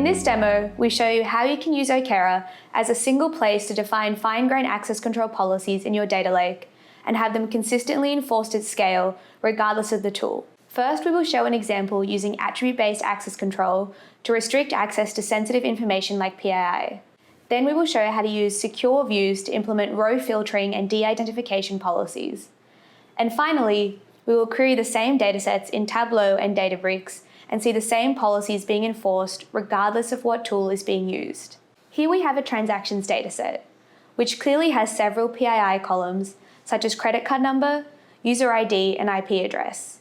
In this demo, we show you how you can use Okera as a single place to define fine-grained access control policies in your data lake and have them consistently enforced at scale regardless of the tool. First, we will show an example using attribute-based access control to restrict access to sensitive information like PII. Then we will show how to use secure views to implement row filtering and de-identification policies. And finally, we will query the same datasets in Tableau and Databricks and see the same policies being enforced regardless of what tool is being used. Here we have a transactions dataset, which clearly has several PII columns, such as credit card number, user ID, and IP address.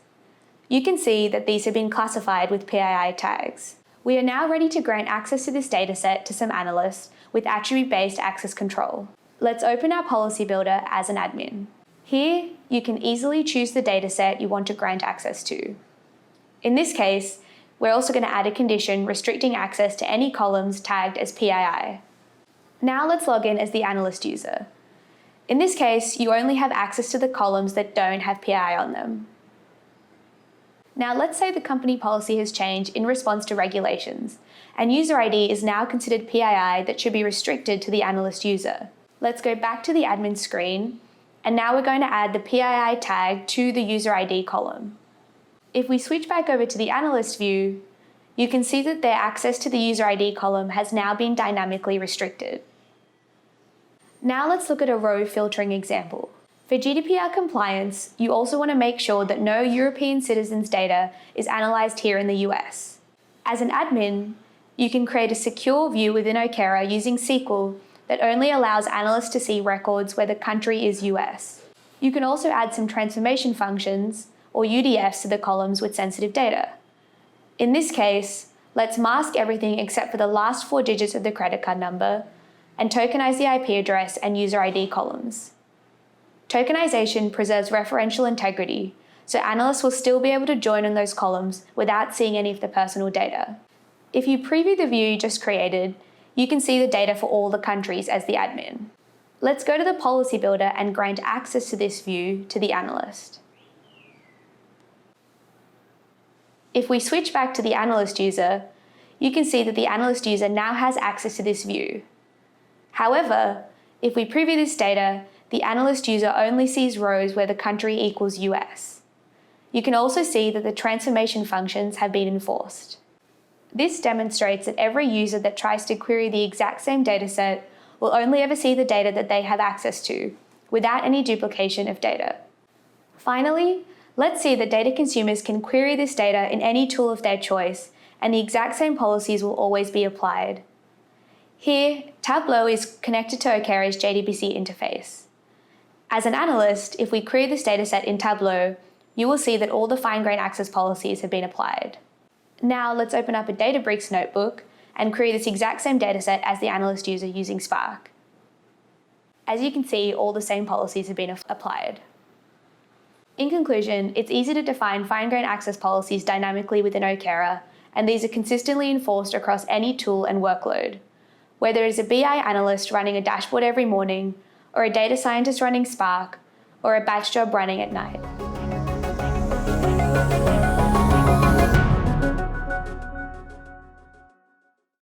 You can see that these have been classified with PII tags. We are now ready to grant access to this dataset to some analysts with attribute-based access control. Let's open our policy builder as an admin. Here, you can easily choose the dataset you want to grant access to. In this case, we're also going to add a condition restricting access to any columns tagged as PII. Now let's log in as the analyst user. In this case, you only have access to the columns that don't have PII on them. Now let's say the company policy has changed in response to regulations, and user ID is now considered PII that should be restricted to the analyst user. Let's go back to the admin screen, and now we're going to add the PII tag to the user ID column. If we switch back over to the analyst view, you can see that their access to the user ID column has now been dynamically restricted. Now let's look at a row filtering example. For GDPR compliance, you also want to make sure that no European citizens' data is analysed here in the US. As an admin, you can create a secure view within Okera using SQL that only allows analysts to see records where the country is US. You can also add some transformation functions or UDFs to the columns with sensitive data. In this case, let's mask everything except for the last 4 digits of the credit card number and tokenize the IP address and user ID columns. Tokenization preserves referential integrity, so analysts will still be able to join on those columns without seeing any of the personal data. If you preview the view you just created, you can see the data for all the countries as the admin. Let's go to the policy builder and grant access to this view to the analyst. If we switch back to the analyst user, you can see that the analyst user now has access to this view. However, if we preview this data, the analyst user only sees rows where the country equals US. You can also see that the transformation functions have been enforced. This demonstrates that every user that tries to query the exact same dataset will only ever see the data that they have access to, without any duplication of data. Finally, let's see that data consumers can query this data in any tool of their choice, and the exact same policies will always be applied. Here, Tableau is connected to Okera's JDBC interface. As an analyst, if we query this dataset in Tableau, you will see that all the fine-grained access policies have been applied. Now let's open up a Databricks notebook and query this exact same dataset as the analyst user using Spark. As you can see, all the same policies have been applied. In conclusion, it's easy to define fine-grained access policies dynamically within Okera, and these are consistently enforced across any tool and workload. Whether it is a BI analyst running a dashboard every morning, or a data scientist running Spark, or a batch job running at night.